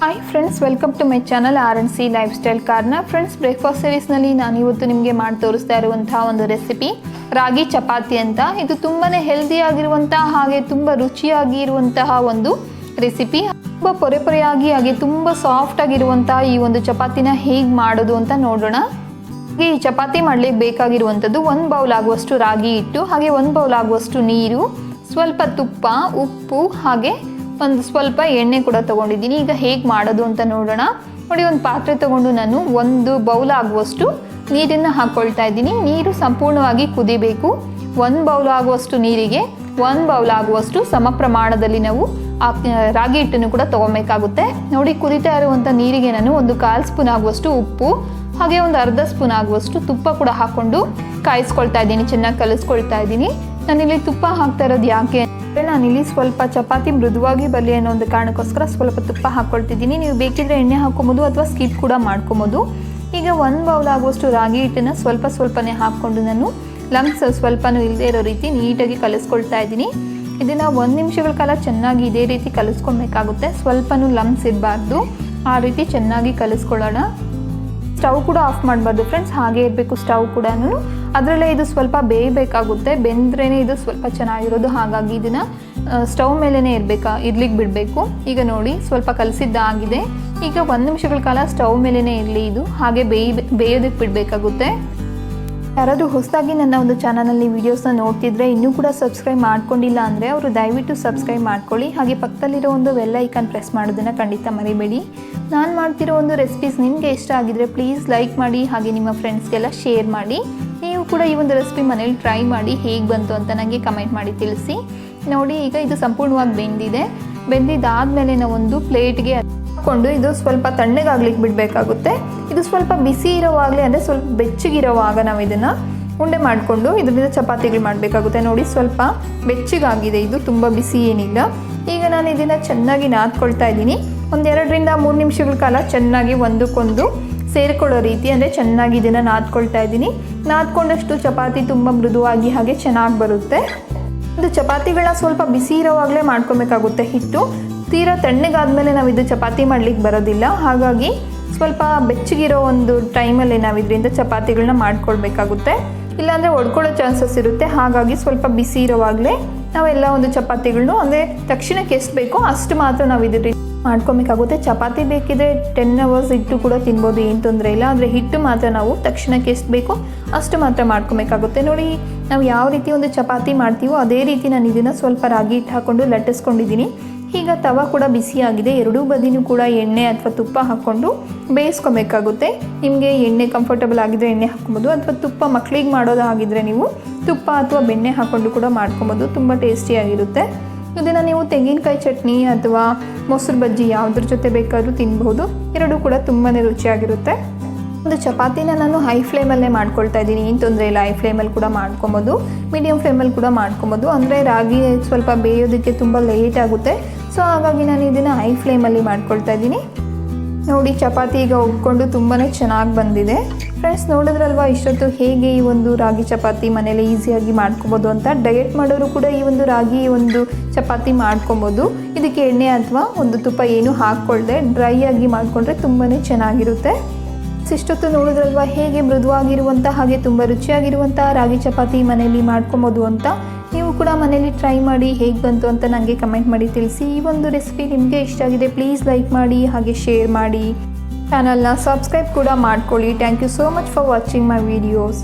Hi friends, welcome to my channel R&C lifestyle corner. Friends, breakfast ಸೀರೀಸ್ನಲ್ಲಿ ನಾನು ಇವತ್ತು ನಿಮಗೆ ಮಾಡಿ ತೋರಿಸ್ತಾ ಇರುವಂತಹ ಒಂದು ರೆಸಿಪಿ ರಾಗಿ ಚಪಾತಿ ಅಂತ. ಇದು ತುಂಬಾ ಹೆಲ್ದಿಯಾಗಿರುವಂತಹ ಹಾಗೆ ತುಂಬ ರುಚಿಯಾಗಿರುವಂತಹ ಒಂದು ರೆಸಿಪಿ. ತುಂಬ ಪೊರೆಯಾಗಿ ಹಾಗೆ ತುಂಬ ಸಾಫ್ಟ್ ಆಗಿರುವಂತಹ ಈ ಒಂದು ಚಪಾತಿನ ಹೇಗೆ ಮಾಡೋದು ಅಂತ ನೋಡೋಣ. ಈ ಚಪಾತಿ ಮಾಡಲಿಕ್ಕೆ ಬೇಕಾಗಿರುವಂಥದ್ದು 1 ಬೌಲ್ ಆಗುವಷ್ಟು ರಾಗಿ ಹಿಟ್ಟು, ಹಾಗೆ 1 ಬೌಲ್ ಆಗುವಷ್ಟು ನೀರು, ಸ್ವಲ್ಪ ತುಪ್ಪ, ಉಪ್ಪು, ಹಾಗೆ ಒಂದು ಸ್ವಲ್ಪ ಎಣ್ಣೆ ಕೂಡ ತೊಗೊಂಡಿದ್ದೀನಿ. ಈಗ ಹೇಗೆ ಮಾಡೋದು ಅಂತ ನೋಡೋಣ. ನೋಡಿ, ಒಂದು ಪಾತ್ರೆ ತೊಗೊಂಡು ನಾನು 1 ಬೌಲ್ ಆಗುವಷ್ಟು ನೀರನ್ನು ಹಾಕ್ಕೊಳ್ತಾ ಇದ್ದೀನಿ. ನೀರು ಸಂಪೂರ್ಣವಾಗಿ ಕುದಿಬೇಕು. 1 ಬೌಲ್ ಆಗುವಷ್ಟು ನೀರಿಗೆ 1 ಬೌಲ್ ಆಗುವಷ್ಟು ಸಮ ಪ್ರಮಾಣದಲ್ಲಿ ನಾವು ರಾಗಿ ಹಿಟ್ಟನ್ನು ಕೂಡ ತೊಗೊಬೇಕಾಗುತ್ತೆ. ನೋಡಿ, ಕುದಿತಾ ಇರುವಂಥ ನೀರಿಗೆ ನಾನು 1/4 ಸ್ಪೂನ್ ಆಗುವಷ್ಟು ಉಪ್ಪು, ಹಾಗೆ 1/2 ಸ್ಪೂನ್ ಆಗುವಷ್ಟು ತುಪ್ಪ ಕೂಡ ಹಾಕ್ಕೊಂಡು ಕಾಯಿಸ್ಕೊಳ್ತಾ ಇದ್ದೀನಿ, ಚೆನ್ನಾಗಿ ಕಲಿಸ್ಕೊಳ್ತಾ ಇದ್ದೀನಿ. ನಾನಿಲ್ಲಿ ತುಪ್ಪ ಹಾಕ್ತಾ ಇರೋದು ಯಾಕೆ ಅಂದರೆ, ನಾನಿಲ್ಲಿ ಸ್ವಲ್ಪ ಚಪಾತಿ ಮೃದುವಾಗಿ ಬರಲಿ ಅನ್ನೋ ಒಂದು ಕಾರಣಕ್ಕೋಸ್ಕರ ಸ್ವಲ್ಪ ತುಪ್ಪ ಹಾಕ್ಕೊಳ್ತಿದ್ದೀನಿ. ನೀವು ಬೇಕಿದ್ರೆ ಎಣ್ಣೆ ಹಾಕ್ಕೊಬೋದು ಅಥವಾ ಸ್ಕಿಪ್ ಕೂಡ ಮಾಡ್ಕೊಬೋದು. ಈಗ 1 ಬೌಲ್ ಆಗುವಷ್ಟು ರಾಗಿ ಹಿಟ್ಟನ್ನು ಸ್ವಲ್ಪನೇ ಹಾಕ್ಕೊಂಡು ನಾನು ಲಮ್ಸ್ ಸ್ವಲ್ಪನೂ ಇಲ್ಲದೆ ಇರೋ ರೀತಿ ನೀಟಾಗಿ ಕಲಿಸ್ಕೊಳ್ತಾ ಇದ್ದೀನಿ. ಇದನ್ನು 1 ನಿಮಿಷಗಳ ಕಾಲ ಚೆನ್ನಾಗಿ ಇದೇ ರೀತಿ ಕಲಿಸ್ಕೊಳ್ಬೇಕಾಗುತ್ತೆ. ಸ್ವಲ್ಪನೂ ಲಮ್ಸ್ ಇರಬಾರ್ದು, ಆ ರೀತಿ ಚೆನ್ನಾಗಿ ಕಲಿಸ್ಕೊಳ್ಳೋಣ. ಸ್ಟವ್ ಕೂಡ ಆಫ್ ಮಾಡಬಾರ್ದು ಫ್ರೆಂಡ್ಸ್, ಹಾಗೆ ಇರಬೇಕು ಸ್ಟವ್ ಕೂಡ. ಅದರಲ್ಲೇ ಇದು ಸ್ವಲ್ಪ ಬೇಯಬೇಕಾಗುತ್ತೆ, ಬೆಂದ್ರೇ ಇದು ಸ್ವಲ್ಪ ಚೆನ್ನಾಗಿರೋದು. ಹಾಗಾಗಿ ಇದನ್ನು ಸ್ಟವ್ ಮೇಲೇ ಇರ್ಲಿಕ್ಕೆ ಬಿಡಬೇಕು. ಈಗ ನೋಡಿ, ಸ್ವಲ್ಪ ಕಲಸಿದ್ದಾಗಿದೆ. ಈಗ 1 ನಿಮಿಷಗಳ ಕಾಲ ಸ್ಟವ್ ಮೇಲೇ ಇರಲಿ, ಇದು ಹಾಗೆ ಬೇಯೋದಕ್ಕೆ ಬಿಡಬೇಕಾಗುತ್ತೆ. ಯಾರಾದರೂ ಹೊಸದಾಗಿ ನನ್ನ ಒಂದು ಚಾನಲಲ್ಲಿ ವೀಡಿಯೋಸ್ನ ನೋಡ್ತಿದ್ರೆ ಇನ್ನೂ ಕೂಡ ಸಬ್ಸ್ಕ್ರೈಬ್ ಮಾಡ್ಕೊಂಡಿಲ್ಲ ಅಂದರೆ ಅವರು ದಯವಿಟ್ಟು ಸಬ್ಸ್ಕ್ರೈಬ್ ಮಾಡ್ಕೊಳ್ಳಿ. ಹಾಗೆ ಪಕ್ಕದಲ್ಲಿರೋ ಒಂದು ಬೆಲ್ ಐಕಾನ್ ಪ್ರೆಸ್ ಮಾಡೋದನ್ನು ಖಂಡಿತ ಮರಿಬೇಡಿ. ನಾನು ಮಾಡ್ತಿರೋ ಒಂದು ರೆಸಿಪೀಸ್ ನಿಮಗೆ ಇಷ್ಟ ಆಗಿದ್ರೆ ಪ್ಲೀಸ್ ಲೈಕ್ ಮಾಡಿ, ಹಾಗೆ ನಿಮ್ಮ ಫ್ರೆಂಡ್ಸ್ಗೆಲ್ಲ ಶೇರ್ ಮಾಡಿ. ನೀವು ಕೂಡ ಈ ಒಂದು ರೆಸಿಪಿ ಮನೇಲಿ ಟ್ರೈ ಮಾಡಿ ಹೇಗೆ ಬಂತು ಅಂತ ನನಗೆ ಕಮೆಂಟ್ ಮಾಡಿ ತಿಳಿಸಿ. ನೋಡಿ, ಈಗ ಇದು ಸಂಪೂರ್ಣವಾಗಿ ಬೆಂದಿದ್ದಾದಮೇಲೆ ನಾವು ಒಂದು ಪ್ಲೇಟ್ಗೆ ಹಾಕ್ಕೊಂಡು ಇದು ಸ್ವಲ್ಪ ತಣ್ಣಗಾಗ್ಲಿಕ್ಕೆ ಬಿಡಬೇಕಾಗುತ್ತೆ. ಇದು ಸ್ವಲ್ಪ ಬಿಸಿ ಇರೋವಾಗಲೇ, ಅಂದರೆ ಸ್ವಲ್ಪ ಬೆಚ್ಚಗಿರೋವಾಗ ನಾವು ಇದನ್ನು ಉಂಡೆ ಮಾಡಿಕೊಂಡು ಇದರಿಂದ ಚಪಾತಿಗಳು ಮಾಡಬೇಕಾಗುತ್ತೆ. ನೋಡಿ, ಸ್ವಲ್ಪ ಬೆಚ್ಚಗಾಗಿದೆ, ಇದು ತುಂಬ ಬಿಸಿ ಏನಿಲ್ಲ. ಈಗ ನಾನು ಇದನ್ನು ಚೆನ್ನಾಗಿ ನಾದ್ಕೊಳ್ತಾ ಇದ್ದೀನಿ. 2 ರಿಂದ 3 ನಿಮಿಷಗಳ ಕಾಲ ಚೆನ್ನಾಗಿ ಒಂದಕ್ಕೊಂದು ಸೇರಿಕೊಳ್ಳೋ ರೀತಿ, ಅಂದರೆ ಚೆನ್ನಾಗಿ ಇದನ್ನು ನಾದ್ಕೊಳ್ತಾ ಇದ್ದೀನಿ. ನಾದ್ಕೊಂಡಷ್ಟು ಚಪಾತಿ ತುಂಬ ಮೃದುವಾಗಿ ಹಾಗೆ ಚೆನ್ನಾಗಿ ಬರುತ್ತೆ. ಇದು ಚಪಾತಿಗಳನ್ನ ಸ್ವಲ್ಪ ಬಿಸಿ ಇರೋವಾಗಲೇ ಮಾಡ್ಕೊಬೇಕಾಗುತ್ತೆ. ಹಿಟ್ಟು ತೀರಾ ತಣ್ಣಗಾದ್ಮೇಲೆ ನಾವು ಇದು ಚಪಾತಿ ಮಾಡಲಿಕ್ಕೆ ಬರೋದಿಲ್ಲ. ಹಾಗಾಗಿ ಸ್ವಲ್ಪ ಬೆಚ್ಚಗಿರೋ ಒಂದು ಟೈಮಲ್ಲಿ ನಾವು ಇದರಿಂದ ಚಪಾತಿಗಳನ್ನ ಮಾಡ್ಕೊಳ್ಬೇಕಾಗುತ್ತೆ, ಇಲ್ಲಾಂದರೆ ಒಡ್ಕೊಳ್ಳೋ ಚಾನ್ಸಸ್ ಇರುತ್ತೆ. ಹಾಗಾಗಿ ಸ್ವಲ್ಪ ಬಿಸಿ ಇರೋವಾಗಲೇ ನಾವೆಲ್ಲ ಒಂದು ಚಪಾತಿಗಳನ್ನೂ, ಅಂದರೆ ತಕ್ಷಣಕ್ಕೆ ಎಷ್ಟು ಬೇಕೋ ಅಷ್ಟು ಮಾತ್ರ ನಾವು ಇದರಿಂದ ಮಾಡ್ಕೊಬೇಕಾಗುತ್ತೆ. ಚಪಾತಿ ಬೇಕಿದ್ರೆ 10 ಅವರ್ಸ್ ಇಟ್ಟು ಕೂಡ ತಿನ್ಬೋದು, ಏನು ತೊಂದರೆ ಇಲ್ಲ. ಆದರೆ ಹಿಟ್ಟು ಮಾತ್ರ ನಾವು ತಕ್ಷಣಕ್ಕೆ ಎಷ್ಟು ಬೇಕೋ ಅಷ್ಟು ಮಾತ್ರ ಮಾಡ್ಕೊಬೇಕಾಗುತ್ತೆ. ನೋಡಿ, ನಾವು ಯಾವ ರೀತಿ ಒಂದು ಚಪಾತಿ ಮಾಡ್ತೀವೋ ಅದೇ ರೀತಿ ನಾನು ಇದನ್ನು ಸ್ವಲ್ಪ ರಾಗಿ ಹಿಟ್ಟು ಹಾಕ್ಕೊಂಡು ಲಟ್ಟಿಸ್ಕೊಂಡಿದ್ದೀನಿ. ಈಗ ತವ ಕೂಡ ಬಿಸಿಯಾಗಿದೆ. 2 ಬದಿನೂ ಕೂಡ ಎಣ್ಣೆ ಅಥವಾ ತುಪ್ಪ ಹಾಕ್ಕೊಂಡು ಬೇಯಿಸ್ಕೊಬೇಕಾಗುತ್ತೆ. ನಿಮಗೆ ಎಣ್ಣೆ ಕಂಫರ್ಟಬಲ್ ಆಗಿದ್ದರೆ ಎಣ್ಣೆ ಹಾಕ್ಕೊಬೋದು, ಅಥವಾ ತುಪ್ಪ ಮಕ್ಕಳಿಗೆ ಮಾಡೋದಾಗಿದ್ದರೆ ನೀವು ತುಪ್ಪ ಅಥವಾ ಬೆಣ್ಣೆ ಹಾಕ್ಕೊಂಡು ಕೂಡ ಮಾಡ್ಕೊಬೋದು. ತುಂಬ ಟೇಸ್ಟಿಯಾಗಿರುತ್ತೆ. ಇದನ್ನು ನೀವು ತೆಂಗಿನಕಾಯಿ ಚಟ್ನಿ ಅಥವಾ ಮೊಸರು ಬಜ್ಜಿ ಯಾವುದ್ರ ಜೊತೆ ಬೇಕಾದ್ರೂ ತಿನ್ಬೋದು. 2 ಕೂಡ ತುಂಬಾ ರುಚಿಯಾಗಿರುತ್ತೆ. ಒಂದು ಚಪಾತಿನ ನಾನು ಹೈ ಫ್ಲೇಮಲ್ಲೇ ಮಾಡ್ಕೊಳ್ತಾ ಇದ್ದೀನಿ, ಏನು ತೊಂದರೆ ಇಲ್ಲ. ಹೈ ಫ್ಲೇಮಲ್ಲಿ ಕೂಡ ಮಾಡ್ಕೊಬೋದು, ಮೀಡಿಯಮ್ ಫ್ಲೇಮಲ್ಲಿ ಕೂಡ ಮಾಡ್ಕೊಬೋದು. ಅಂದರೆ ರಾಗಿ ಸ್ವಲ್ಪ ಬೇಯೋದಕ್ಕೆ ತುಂಬ ಲೇಟ್ ಆಗುತ್ತೆ. ಸೊ ಹಾಗಾಗಿ ನಾನು ಇದನ್ನು ಹೈ ಫ್ಲೇಮಲ್ಲಿ ಮಾಡ್ಕೊಳ್ತಾ ಇದ್ದೀನಿ. ನೋಡಿ, ಚಪಾತಿ ಈಗ ಉಬ್ಕೊಂಡು ತುಂಬಾ ಚೆನ್ನಾಗಿ ಬಂದಿದೆ. ಫ್ರೆಂಡ್ಸ್, ನೋಡಿದ್ರಲ್ವ ಇಷ್ಟೊತ್ತು ಹೇಗೆ ಈ ಒಂದು ರಾಗಿ ಚಪಾತಿ ಮನೇಲಿ ಈಸಿಯಾಗಿ ಮಾಡ್ಕೊಬೋದು ಅಂತ. ಡಯಟ್ ಮಾಡೋರು ಕೂಡ ಈ ಒಂದು ರಾಗಿ ಒಂದು ಚಪಾತಿ ಮಾಡ್ಕೊಬೋದು. ಇದಕ್ಕೆ ಎಣ್ಣೆ ಅಥವಾ ಒಂದು ತುಪ್ಪ ಏನು ಹಾಕ್ಕೊಳ್ದೆ ಡ್ರೈ ಆಗಿ ಮಾಡಿಕೊಂಡ್ರೆ ತುಂಬಾ ಚೆನ್ನಾಗಿರುತ್ತೆ. ಇಷ್ಟೊತ್ತು ನೋಡಿದ್ರಲ್ವ ಹೇಗೆ ಮೃದುವಾಗಿರುವಂಥ ಹಾಗೆ ತುಂಬ ರುಚಿಯಾಗಿರುವಂಥ ರಾಗಿ ಚಪಾತಿ ಮನೆಯಲ್ಲಿ ಮಾಡ್ಕೊಬೋದು ಅಂತ. ನೀವು ಕೂಡ ಮನೇಲಿ ಟ್ರೈ ಮಾಡಿ ಹೇಗೆ ಬಂತು ಅಂತ ನನಗೆ ಕಮೆಂಟ್ ಮಾಡಿ ತಿಳಿಸಿ. ಈ ಒಂದು ರೆಸಿಪಿ ನಿಮಗೆ ಇಷ್ಟ ಆಗಿದೆ ಪ್ಲೀಸ್ ಲೈಕ್ ಮಾಡಿ, ಹಾಗೆ ಶೇರ್ ಮಾಡಿ. ಚಾನಲ್ನ ಸಬ್ಸ್ಕ್ರೈಬ್ ಕೂಡ ಮಾಡ್ಕೊಳ್ಳಿ. Thank you so much for watching my videos.